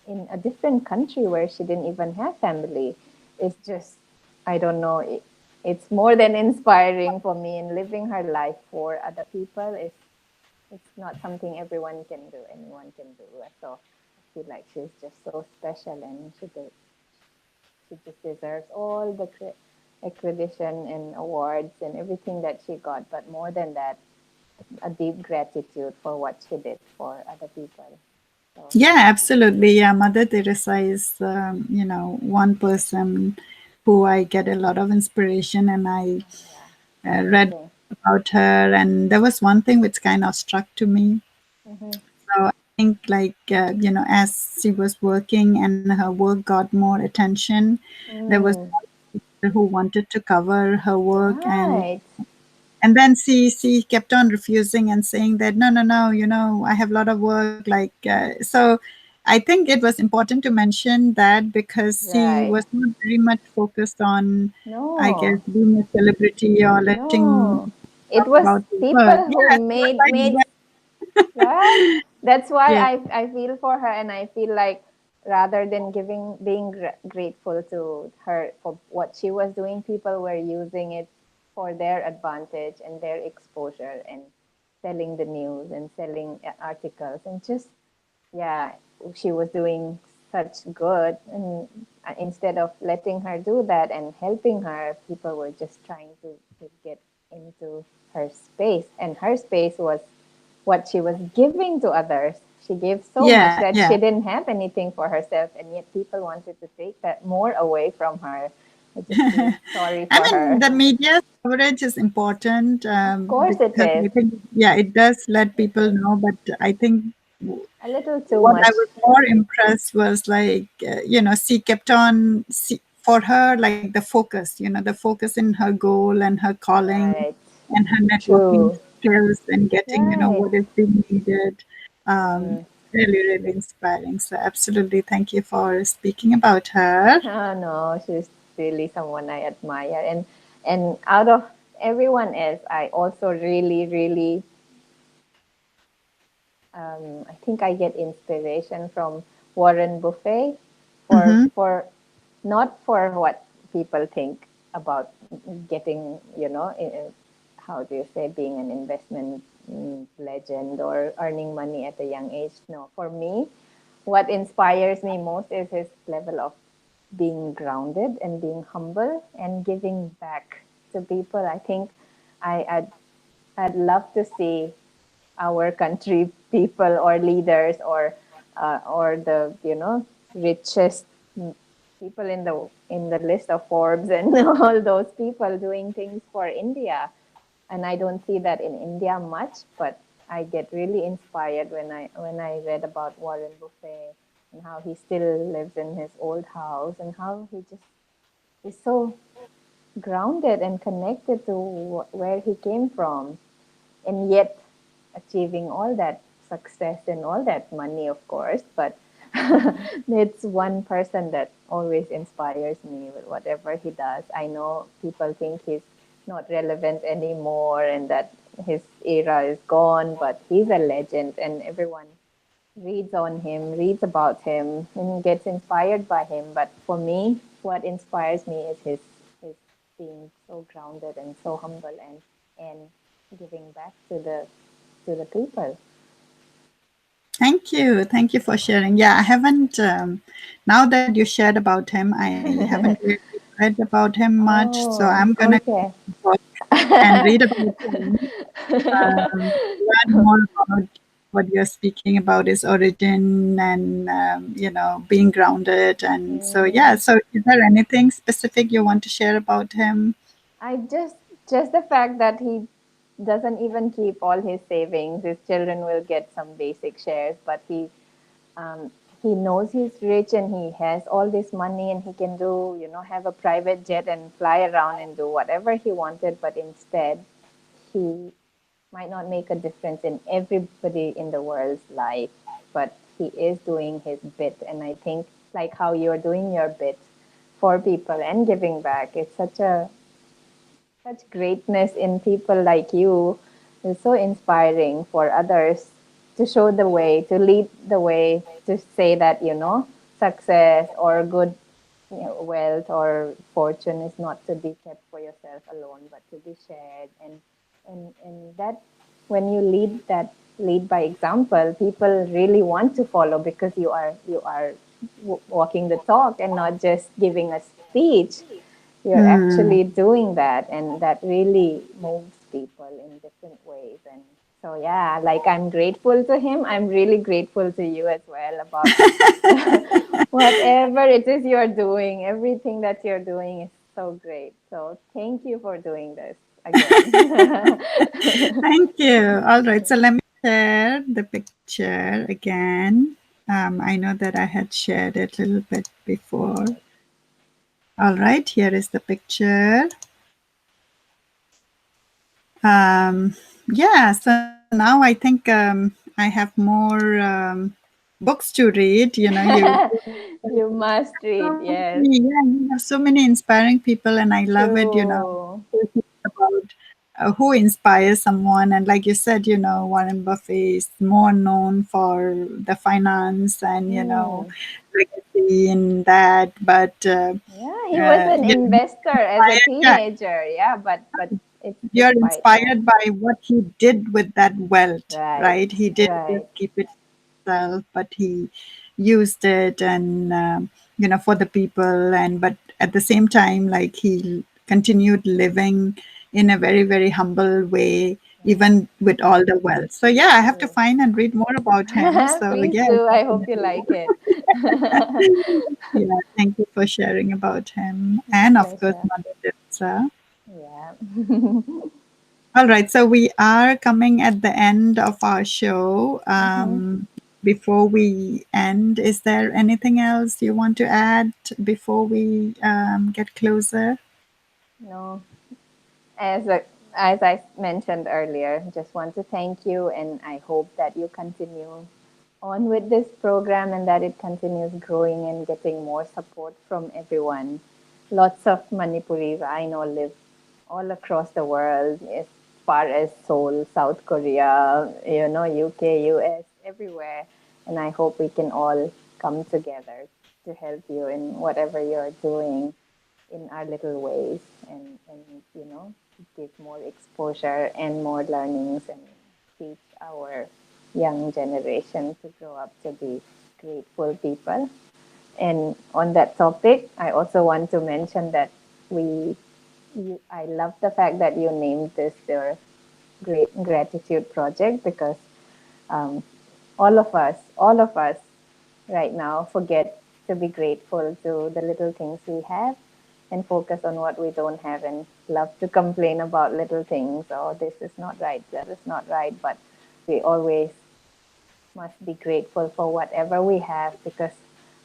in a different country where she didn't even have family, is just, I don't know, it's more than inspiring for me. And living her life for other people is, it's not something anyone can do. So I feel like she's just so special, and she just deserves all the accreditation and awards and everything that she got. But more than that, a deep gratitude for what she did for other people. So Yeah, absolutely. Yeah, Mother Teresa is, one person who I get a lot of inspiration, and I yeah, read amazing. about her, and there was one thing which kind of struck to me. Mm-hmm. So I think, like, as she was working and her work got more attention, there was Mm, people who wanted to cover her work, right, and then she kept on refusing and saying that no, no, no, I have a lot of work. Like, so I think it was important to mention that because she right. was not very much focused on, I guess, No, being a celebrity or letting no. talk It was about the work. people who Yeah, she was like, made right. That's why yeah, I feel for her, and I feel like rather than being grateful to her for what she was doing, people were using it for their advantage and their exposure, and selling the news and selling articles, and just, yeah, she was doing such good. And instead of letting her do that and helping her, people were just trying to get into her space, and her space was what she was giving to others. She gave so much yeah, that yeah. she didn't have anything for herself, and yet people wanted to take that more away from her. I just feel sorry I for mean, her. the media coverage is important Of course, it because is. I think, yeah, it does let It people is know. But I think a little too what I much. was more impressed was, like, she kept on, for her, like, the focus in her goal and her calling Right. and her networking True. skills and getting, Right. what is being needed. Mm. Really, really inspiring. So, absolutely, thank you for speaking about her. Oh no, she's really someone I admire. And out of everyone else, I also really, really, I think I get inspiration from Warren Buffett, Mm-hmm. for not for what people think about getting, how do you say, being an investment legend or earning money at a young age. No, for me, what inspires me most is his level of being grounded and being humble and giving back to people. I think I'd love to see our country people or leaders or the richest people in the list of Forbes and all those people doing things for India. And I don't see that in India much, but I get really inspired when I read about Warren Buffett and how he still lives in his old house and how he just is so grounded and connected to where he came from, and yet achieving all that success and all that money, of course. But it's one person that always inspires me with whatever he does. I know people think he's not relevant anymore and that his era is gone, but he's a legend, and everyone reads on him, reads about him, and gets inspired by him. But for me, what inspires me is his being so grounded and so humble and giving back to the people. Thank you. Thank you for sharing. Yeah, I haven't, now that you shared about him, I haven't really read about him much. So Oh, I'm going to okay. and read about him, learn more about what you're speaking about, his origin and, being grounded. And so, Mm. yeah. So, is there anything specific you want to share about him? I just the fact that he doesn't even keep all his savings. His children will get some basic shares, but um, he knows he's rich and he has all this money and he can do, have a private jet and fly around and do whatever he wanted. But instead, he might not make a difference in everybody in the world's life, but he is doing his bit. And I think, like how you're doing your bit for people and giving back, it's such greatness in people like you is so inspiring for others to show the way, to lead the way, to say that, success or good, wealth or fortune is not to be kept for yourself alone, but to be shared. And that when you lead by example, people really want to follow because you are walking the talk and not just giving a speech. You're Hmm. actually doing that, and that really moves people in different ways. And so yeah, like I'm grateful to him, I'm really grateful to you as well about whatever it is you're doing. Everything that you're doing is so great, so thank you for doing this again. Thank you. All right. So, let me share the picture again. I know that I had shared it a little bit before. Yes. All right. Here is the picture. Yeah, so now I think I have more books to read. You must read, yes. Yeah, you have so many inspiring people, and I love it. True. About who inspires someone, and like you said, Warren Buffett is more known for the finance and Mm. legacy and that, but Yeah, he was an you're investor as a inspired. Yeah, teenager. Yeah, but it's you're despite that. inspired by what he did with that wealth, Right, right? He didn't just right. keep it himself, but he used it and for the people, and but at the same time, like he continued living in a very very humble way, Yeah, even with all the wealth. So yeah, I have to true. find and read more about him. So Please yeah, do. I hope you definitely. like it. Yeah, thank you for sharing about him, My and of course pleasure. Mother Teresa. Yeah. All right, so we are coming at the end of our show. Hmm. Before we end, is there anything else you want to add before we get closer? No, as a, as I mentioned earlier, just want to thank you, and I hope that you continue on with this program and that it continues growing and getting more support from everyone. Lots of Manipuris I know live all across the world, as far as Seoul, South Korea, UK, US, everywhere. And I hope we can all come together to help you in whatever you're doing in our little ways, and give more exposure and more learnings and teach our young generation to grow up to be grateful people. And on that topic, I also want to mention that I love the fact that you named this your Great Gratitude Project, because um, all of us right now forget to be grateful to the little things we have and focus on what we don't have, and love to complain about little things. Oh, this is not right, that is not right. But we always must be grateful for whatever we have, because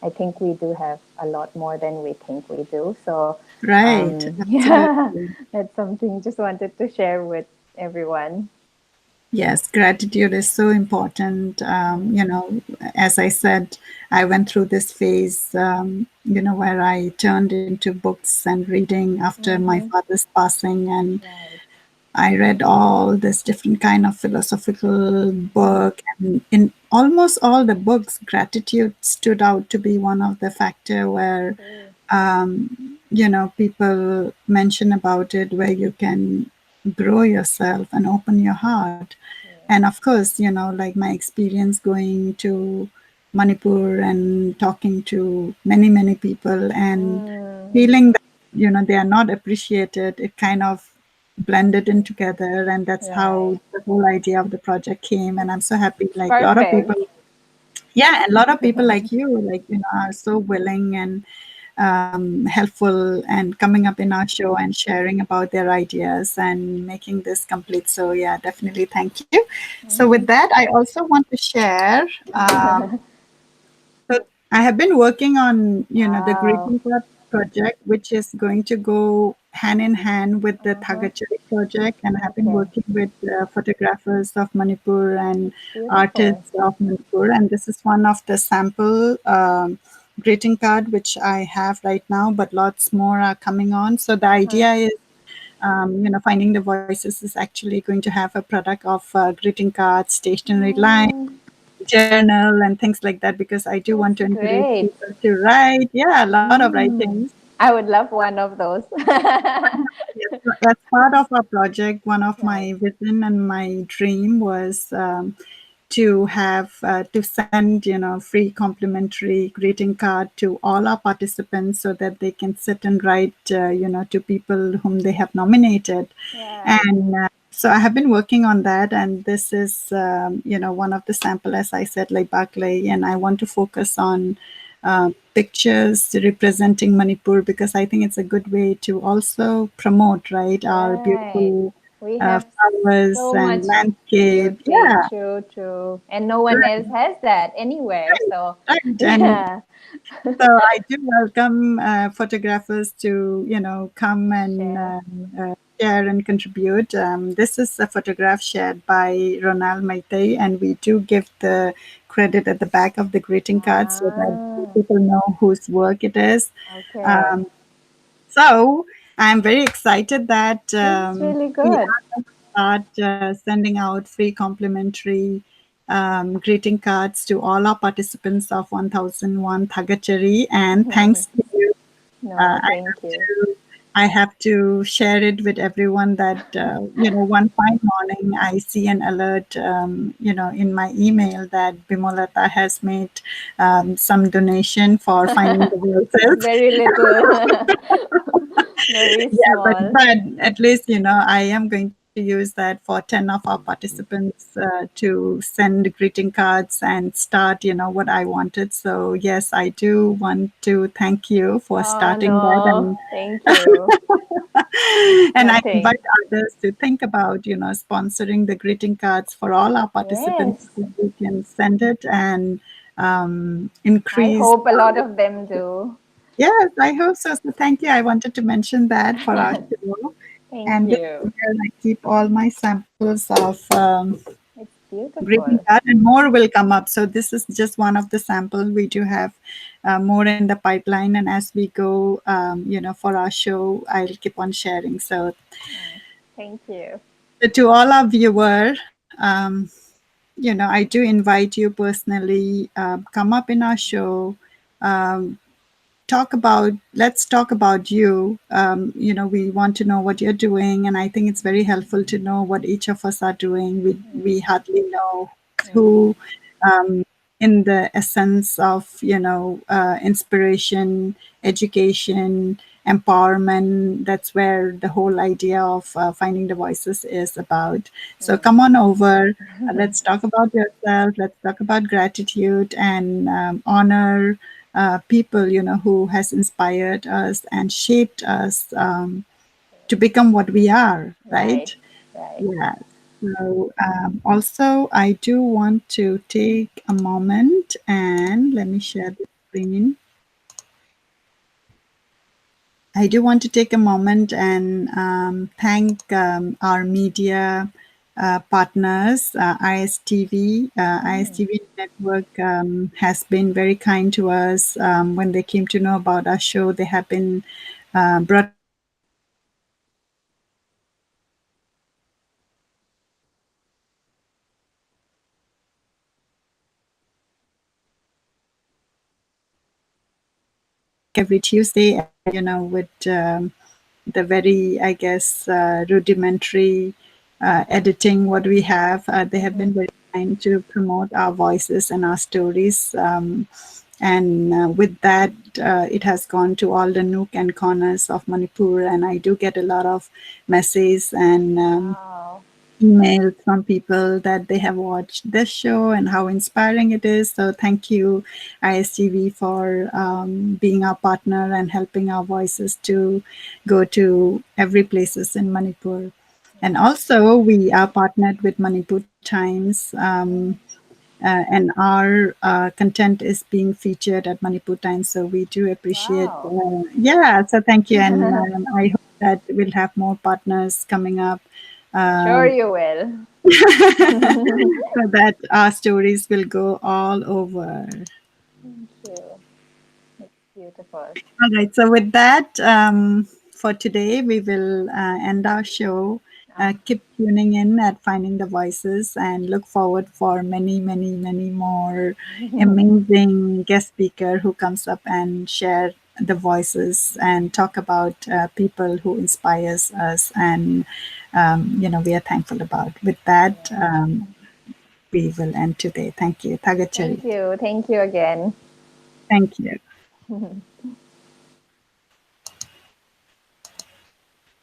I think we do have a lot more than we think we do. So, Right. yeah, Absolutely. that's something just wanted to share with everyone. Yes, gratitude is so important. As I said, I went through this phase, where I turned into books and reading after my Mm-hmm. father's passing, and Right. I read all this different kind of philosophical Mm. book, and in almost all the books, gratitude stood out to be one of the factor where True. people mention about it, where you can grow yourself and open your heart. And Yeah. of course, like my experience going to Manipur and talking to many, many people and Mm. feeling that, they are not appreciated, it kind of blended in together. And that's how Right. the whole idea of the project came. And I'm so happy, It's like a lot of people, perfect. yeah, and a lot of people like you, like, are so willing and helpful and coming up in our show and sharing about their ideas and making this complete. So, yeah, definitely thank you. So, with Mm-hmm. that, I also want to share. So I have been working on, the Wow. greeting card project, which is going to go hand in hand with the Uh-huh. Thagatchari project, and I have been Okay. working with photographers of Manipur and That's beautiful. artists of Manipur, and this is one of the sample greeting card which I have right now, but lots more are coming on. So the Uh-huh. idea is, Finding the Voices is actually going to have a product of greeting cards, stationery line, Mm, journal, and things like that, because I do want that's to encourage great. people to write. Yeah, a lot of Mm. writings. I would love one of those. Yes, so as part of our project, one of Right. my vision and my dream was to have to send free complimentary greeting card to all our participants so that they can sit and write to people whom they have nominated. Right. And so I have been working on that, and this is one of the sample, as I said, like Barclay, and I want to focus on pictures representing Manipur, because I think it's a good way to also promote, right, our Right. beautiful We have flowers so and much landscape. beauty. Yeah, True, true. And no one else right, has that anywhere. So, right. And yeah. so I do welcome photographers to, come and Share. share and contribute. This is a photograph shared by Ronald Maitei, and we do give the credit at the back of the greeting card so that Ah, people know whose work it is. okay. Um, so I'm very excited that That's really we good. are going to start sending out free complimentary greeting cards to all our participants of 1001 Thagatchari. And thanks to you, uh, No, I thank you. I have to share it with everyone that, one fine morning I see an alert, in my email that Bimolata has made some donation for finding the It's voices. very little, very Yeah, but small. at least I am going to use that for 10 of our participants to send greeting cards and start what I wanted. So yes, I do want to thank you for Oh, starting that, no, thank you. and I invite Nothing. others to think about sponsoring the greeting cards for all our participants, Yes, so we can send it and I increase. hope a lot of them do. Yes, I hope so. So thank you. I wanted to mention that for our show. Thank And this you. is where I keep all my samples of It's greeting beautiful. card, and more will come up. So this is just one of the samples. We do have more in the pipeline, and as we go, for our show, I'll keep on sharing. So, Nice. Thank you. to all our viewer, I do invite you personally, come up in our show. Um, let's talk about you. We want to know what you're doing, and I think it's very helpful to know what each of us are doing. We Mm, hardly know who, mm, in the essence of inspiration, education, empowerment. That's where the whole idea of finding the voices is about. So mm. come on over. Let's talk about yourself. Let's talk about gratitude and honor people, who has inspired us and shaped us to become what we are, Right. right? Right. Yeah. So also, I do want to take a moment and let me share the screen. I do want to take a moment and thank our media partners, ISTV. ISTV Network has been very kind to us. When they came to know about our show, they have been broadcasting every Tuesday, and with the very, I guess, rudimentary editing what we have. They have been very kind to promote our voices and our stories. And with that, it has gone to all the nook and corners of Manipur. And I do get a lot of messages and Wow. emails from people that they have watched this show and how inspiring it is. So thank you, ISTV, for being our partner and helping our voices to go to every places in Manipur. And also, we are partnered with Manipur Times. And our content is being featured at Manipur Times, so we do appreciate. Wow. Yeah, so thank you, and I hope that we'll have more partners coming up. Sure Um, you will. so that our stories will go all over. Thank you. It's beautiful. All right. So with that, for today, we will end our show. Ah, Keep tuning in at Finding the Voices and look forward for many, many, many more amazing guest speaker who comes up and share the voices and talk about people who inspires us and we are thankful about. With that, we will end today. Thank you, Thagatchari. thank you. Thank you again. Thank you.